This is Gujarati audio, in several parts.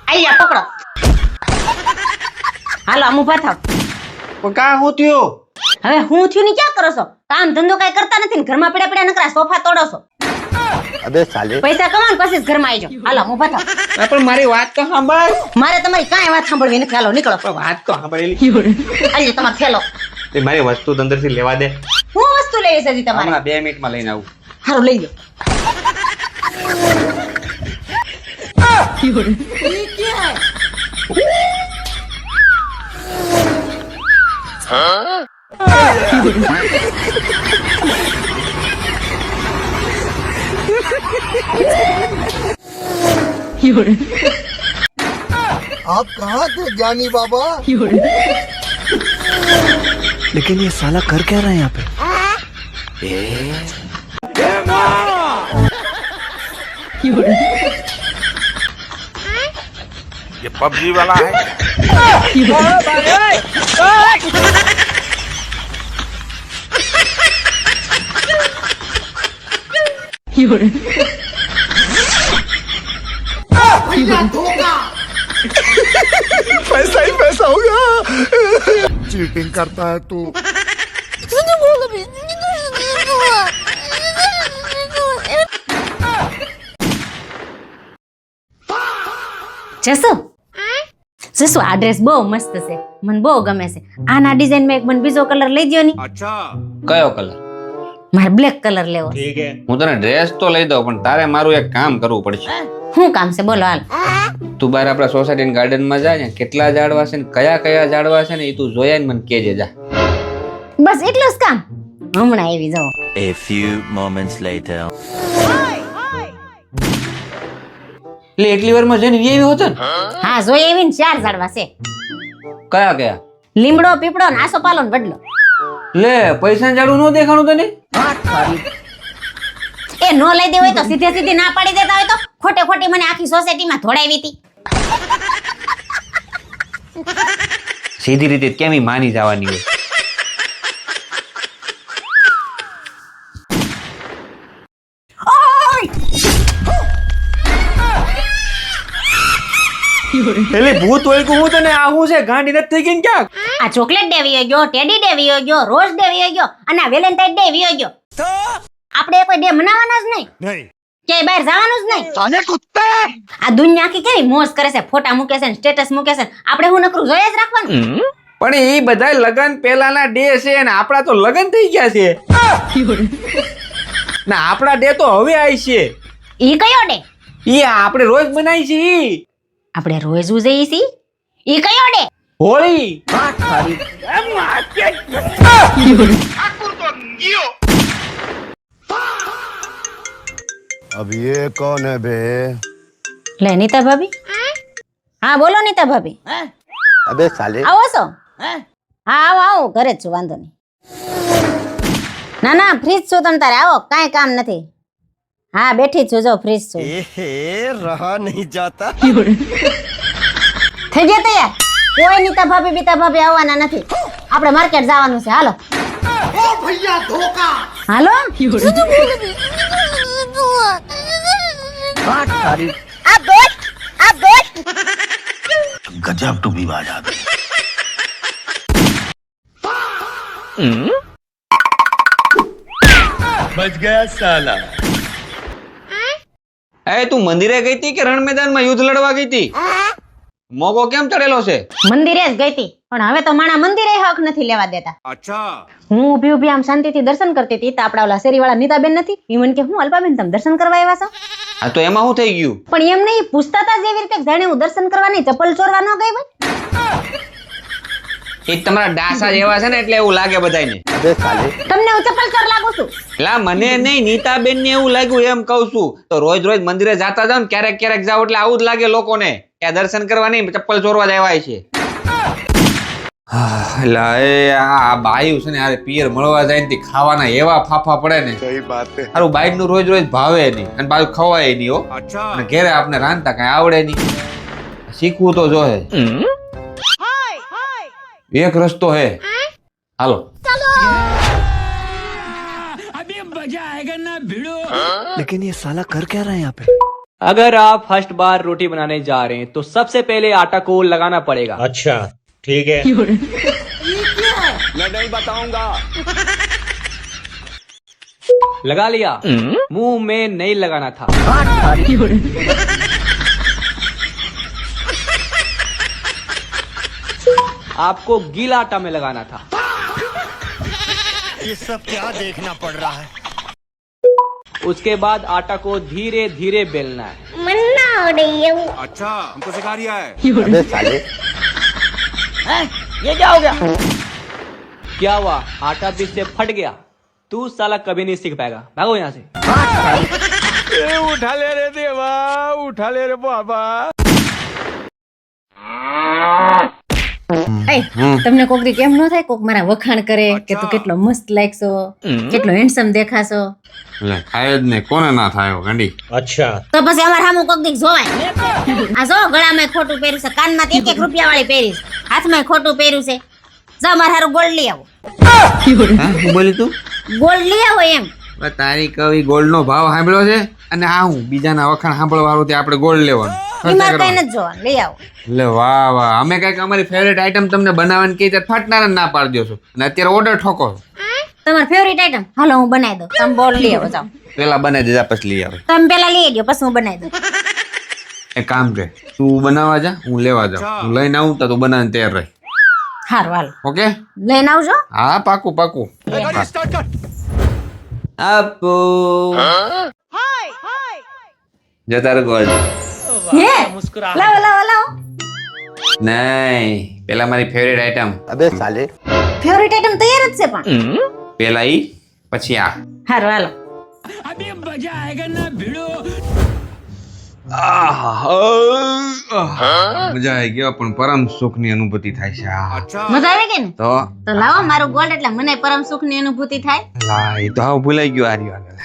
આયા પકડો. હાલો આમ ઉભા થાવ. પણ કા હું થયો? હવે હું થયું ને ક્યાં કરો છો? કામ ધંધો કઈ કરતા નથી ને ઘરમાં પડ્યા પડ્યા નકરા સોફા તોડો છો. અબે સાલે પૈસા કમાન પછી જ ઘરમાં આવી જાઓ. હાલો આમ ઉભા થાવ. પણ મારી વાત તો સાંભળ. મારે તમારી કાંઈ વાત સાંભળવી નથી. હાલો નીકળો. પણ વાત તો સાંભળેલી. આજે તમારે થેલો. તે મારી વસ્તુ અંદરથી લેવા દે. હું વસ્તુ લેવી છે હજી તમારે? હમણાં 2 મિનિટમાં લઈને આવું. હારું લઈ લો. आप कहाँ थे ज्ञानी बाबा? लेकिन ये साला कर क्या रहा है यहाँ पे? ये पबजी वाला है। पैसा ही पैसा होगा। चीटिंग करता है तू। જસુ આ ડ્રેસ બહુ મસ્ત છે, મને બહુ ગમે છે. આના ડિઝાઇન માં એક મને બીજો કલર લઈ દ્યો ની. કયો કલર? મારે બ્લેક કલર લેવો. હું તને ડ્રેસ તો લઈ દઉં પણ તારે મારું એક કામ કરવું પડશે. શું કામ છે બોલો? હાલ. તું બહાર આપણા સોસાયટી ગાર્ડન માં જા ને, કેટલા ઝાડવા છે ને કયા કયા ઝાડવા છે ને એ તું જોયા ને મને કહેજે જા. બસ એટલું જ કામ. હમણાં આવી જાઓ. A few moments later. એટલે એટલી વારમાં જઈને એવી હોત ને? હા જોઈ આવી ને 4 ઝાડવા છે. કયા કયા? લીમડો, પીપળો ને આસોપાલો ને વડલો. લે પૈસા ઝાડું ન દેખાણું તને? એ નો લઈ દે હોય તો સીધે સીધી ના પાડી દેતા હોય તો ખોટે ખોટી મને આખી સોસાયટીમાં ધોડાવી હતી. સીધી રીતે કેમ ઈ માની જવાની હોય? એટલે ભૂત ઓળખું હું તને આ હું છે ગાંડી નથી થઈ ગઈ ને ક્યાંક? આ ચોકલેટ ડે વી ગયો, ટેડી ડે વી ગયો, રોઝ ડે વી ગયો અને આ વેલેન્ટાઇન ડે વી ગયો. આપણે કોઈ ડે મનાવવાના જ નહીં. ક્યાંય બહાર જવાનું જ નહીં. साले कुत्ते! આ દુનિયા આખી કેવી મોજ કરે છે, ફોટા મૂકે છે, સ્ટેટસ મૂકે છે. આપણે હું નકરું જોયા જ રાખવાનું. પણ એ બધા લગન પહેલાના ડે છે ને આપણા તો લગન થઈ ગયા છે. ના આપણા ડે તો હવે આવી છે. ઈ કયો ડે? ઈ આપણે રોજ બનાવી છે ઈ. આપણે રોજ ઉજવીએ છીએ. ઈ કયો ડે? હોળી. अब ये कौन है बे? લે નીતા ભાભી. હા બોલો નીતા ભાભી. અબે સાલે આવો છો? હા આવો આવો, ઘરે જ છું, વાંધો નહીં. ના ના ફ્રીજ છું, તમ તારે આવો, કાંઈ કામ નથી. હા બેઠી જ છું, જો ફ્રીજ છું. रहा नहीं जाता। થઈ ગયા તૈયાર? કોઈ નીતા ભાભી બીતા ભાભી આવવાના નથી. આપણે માર્કેટ જવાનું છે. હાલો. ओ भैया धोखा। હાલો. गजब टू भी बाजा. बच गया साला। એ તું મંદિરે ગઈ હતી કે રણ મેદાનમાં યુદ્ધ લડવા ગઈ હતી? મોગો કેમ ચડેલો છે? મંદિરે જ ગઈ હતી પણ હવે તો માણા મંદિરે હક નથી લેવા દેતા. હું ઊભી ઊભી આમ શાંતિથી દર્શન કરતી હતી તો આપડા ઓલા શેરીવાળા નીતાબેન નથી, ઈ મને કે હું અલ્પાબેન તમે દર્શન કરવા આવ્યા છો? હા તો એમાં શું થઈ ગયું? પણ એમ નહીં, પૂછતા હતા જેવી રીતે જાણે હું દર્શન કરવા નહીં ચપ્પલ ચોરવા ન ગઈ હોય. એક તમારા ડાસા જેવા છે ને એટલે એવું લાગે બધાયને. અબે સાલે તમને હું ચપ્પલ ચોર લાગુ છું? લા મને નહીં, નીતાબેન ને એવું લાગ્યું એમ કહું છું. તો રોજ રોજ મંદિરે જાતા જાવ ને ક્યારેક ક્યારેક જાવ એટલે આવું જ લાગે લોકોને કે આ દર્શન કરવા નહીં ચપ્પલ ચોરવા જ આવ્યા છે. લા એ આ બાયું છે ને આ પિયર મળવા જાય ને ખાવાના એવા ફાફા પડે ને. सही बात है। સારું બાઈક નું રોજ રોજ ભાવે નહીં અને બાજુ ખવાય નહીં હો. અને ઘેરે આપણે રાંધતા કઈ આવડે નહીં. શીખવું તો જોહે. એક રસ્તો હે, હાલો. लेकिन ये साला कर क्या रहा है यहाँ पे? अगर आप फर्स्ट बार रोटी बनाने जा रहे हैं तो सबसे पहले आटा को लगाना पड़ेगा। अच्छा ठीक है। मैं नहीं बताऊंगा। लगा लिया? मुंह में नहीं लगाना था। आपको गीला आटा में लगाना था। ये सब क्या देखना पड़ रहा है? उसके बाद आटा को धीरे धीरे बेलना है। अच्छा, हमको सिखा रिया है। अबे साले क्या हुआ? आटा बीच से फट गया? तू साला कभी नहीं सीख पाएगा, भागो यहाँ से। उठा ले रे देवा, उठा ले रे बाबा। તમને કોક દી કેમ ન થાય કોક મારા વખાણ કરે કે તું કેટલો મસ્ત લાગશો, કેટલો હેન્ડસમ દેખાશો, એટલે થાય જ ને, કોને ના થાય ગાંડી? अच्छा તો પછી અમાર સામું કોક દી જોવાય. આ જો ગળામાં ખોટું પહેર્યું છે, કાનમાં 1 રૂપિયા વાળી પહેરી છે, હાથમાં ખોટું પહેર્યું છે. જા મારા હારું ગોલ્ડ લઈ આવો. હું બોલી તું? ગોલ્ડ લઈ આવો એમ. તારી કવિ ગોલ્ડ નો ભાવ સાંભળ્યો છે, અને આ હું બીજાના વખાણ સાંભળવા વાળું તે આપણે ગોલ્ડ લેવાનું. એમાં કઈ નથી જોવાનું, લઈ આવો. એટલે વાહ વાહ, અમે કઈક અમારી ફેવરેટ આઈટમ તમને બનાવવાની કહી ત્યારે ફાટનારા ના પાડી દો છો, અને અત્યારે ઓર્ડર ઠોકો છો. તમારી ફેવરિટ આઈટમ હાલો હું બનાવી દઉં, તમે બોલ લઈ આવો. જાઓ પેલા બનાવી દેજા પછી લઈ આવે. તમે પેલા લઈ આવજો પછી હું બનાવી દઉં. એક કામ કર, તું બનાવવા જા, હું લેવા જાઉં. હું લઈને આવું તો તું બનાવીને તૈયાર રહી. હારું હાલો ઓકે? લઈને આવજો. હા પાકું પાકું. આપો જતા રહો ગોલ્ડ. હે લાવો લાવો લાવો. નહીં, પેલા મારી ફેવરેટ આઈટમ. अबे साले ફેવરિટ આઈટમ તૈયાર જ છે પણ. પેલા ઈ પછી આ. હારું હાલો. મજા આવી ગયો, પણ પરમ સુખ ની અનુભૂતિ થાય છે. મજા આવી ગઈ ને? તો તો લાવો મારું ગોલ્ડ એટલે મને પરમ સુખ ની અનુભૂતિ થાય. લા, એ તો હાવ ભૂલાઈ ગયો. આર્યો આગળ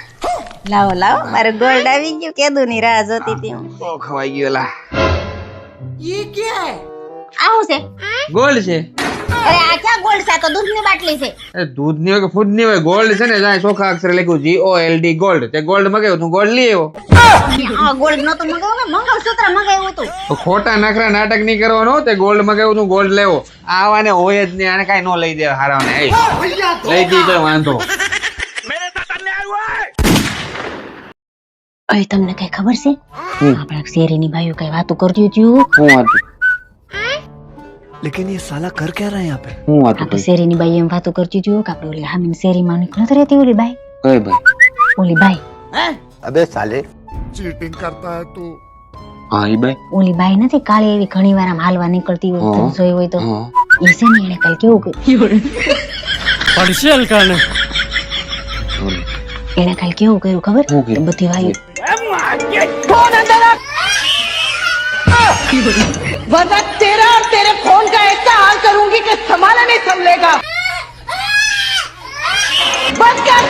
લાવો લાવો મારું ગોલ્ડ આવી ગયું, કેદું ની રાહ જોતી હતી હું. તો ખવાઈ ગયો. લા, આવું છે? ગોલ્ડ છે. અરે આ ક્યાં ગોલ્ડ છે? આ તો દૂધની બાટલી છે. એ દૂધ ની હોય કે ફૂડ ની હોય, ગોલ્ડ છે ને. જાય ચોખા અક્ષરે લખ્યું GOLD ગોલ્ડ. તે ગોલ્ડ મગાવ્યું, તું ગોલ્ડ લઈ આવ્યો. આ ગોલ્ડ નતો મગાવ્યો, મંગળસૂત્ર મગાવ્યું હતું. તો ખોટા નખરા નાટક નહીં કરવાનો. તે ગોલ્ડ મગાવ્યું, તું ગોલ્ડ લેવો. આવાને હોય જ નહીં, આને કાઈ ન લઈ દે હારાને. લઈ દીધો વાંધો. અરે તમને કઈ ખબર છે? આપણા શેરીની બાઈઓ કઈ વાતો કરતી હતી. હું હતું? लेकिन ये साला कर क्या रहा है यहाँ पे? હું હતું? આપણે શેરીની બાઈ એમ વાતો કરતી હતી કે આપણે ઓલી હામીની શેરીમાં નથી રહેતી ઓલી બાઈ, કઈ ભાઈ? ઓલી બાઈ, अबे साले चीटिंग करता है तू। હા ઈ ભાઈ. ઓલી બાઈ નથી કાળી એવી ઘણી વાર આમ હાલવા નીકળતી હોય, હા. તમે જોઈ હોય તો. હા. એ છે ને એને કાલ કેવું કર્યું, એને કાલ કેવું કર્યું ખબર? શું કર્યું? કે બધી વાયુ वरना तेरा और तेरे फोन का ऐसा हाल करूंगी कि संभाला नहीं संभलेगा। बंद कर,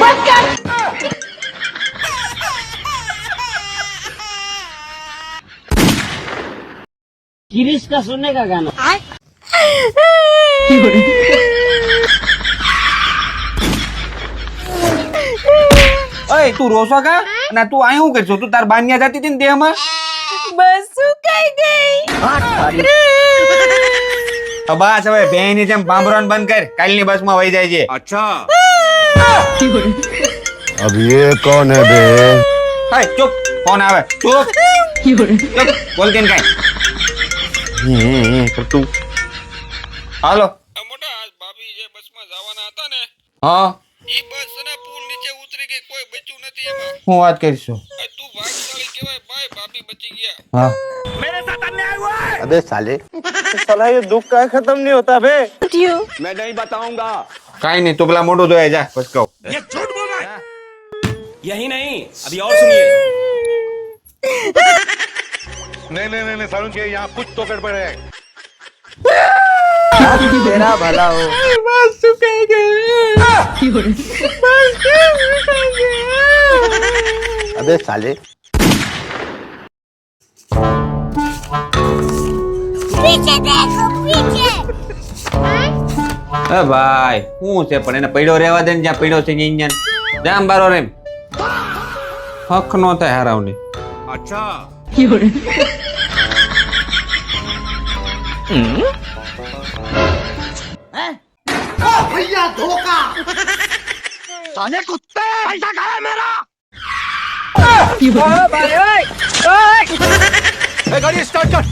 बंद कर। गिरीश का सुनने का गाना। ઓય તું રોસો કા? અને તું અહીં શું કરছো? તું તાર બાન્યા જાતી હતી ને દેહમાં? બસ સુકાઈ ગઈ. બસ હવે બેની જેમ પાંભરવાનું બંધ કર. કાલની બસમાં વહી જાય છે. अच्छा, अब ये कौन है बे? હાય ચૂપ, ફોન આવે. ચૂપ ચૂપ, બોલતી ને કાંઈ. કરતું. હાલો. મોટા આજ ભાભી જે બસમાં જવાના હતા ને, હા, ઈ બસ છે ને પુલ નીચે ઉતરી ગઈ, કોઈ બચ્યું નથી એમાં. હું વાત કરીશું. તું ભાગશાળી કહેવાય ભાઈ, ભાભી બચી ગયા. હા. अबे साले मैं नहीं बताऊंगा. કાઈ નહીં, તું પેલા મોઢું ધોયા જા, પછી કહું. यही नहीं, अभी और सुनिए। नहीं नहीं नहीं सारुण के यहाँ कुछ तो गड़बड़ है। तेरा भला हो। अबे साले એ ભાઈ શું છે પણ? એને પડ્યો રહેવા દે ને, જ્યાં પડ્યો છે ત્યાં. જામ બારો રેમ. હક નો થાય હારાવની. गाड़ी स्टार्ट कर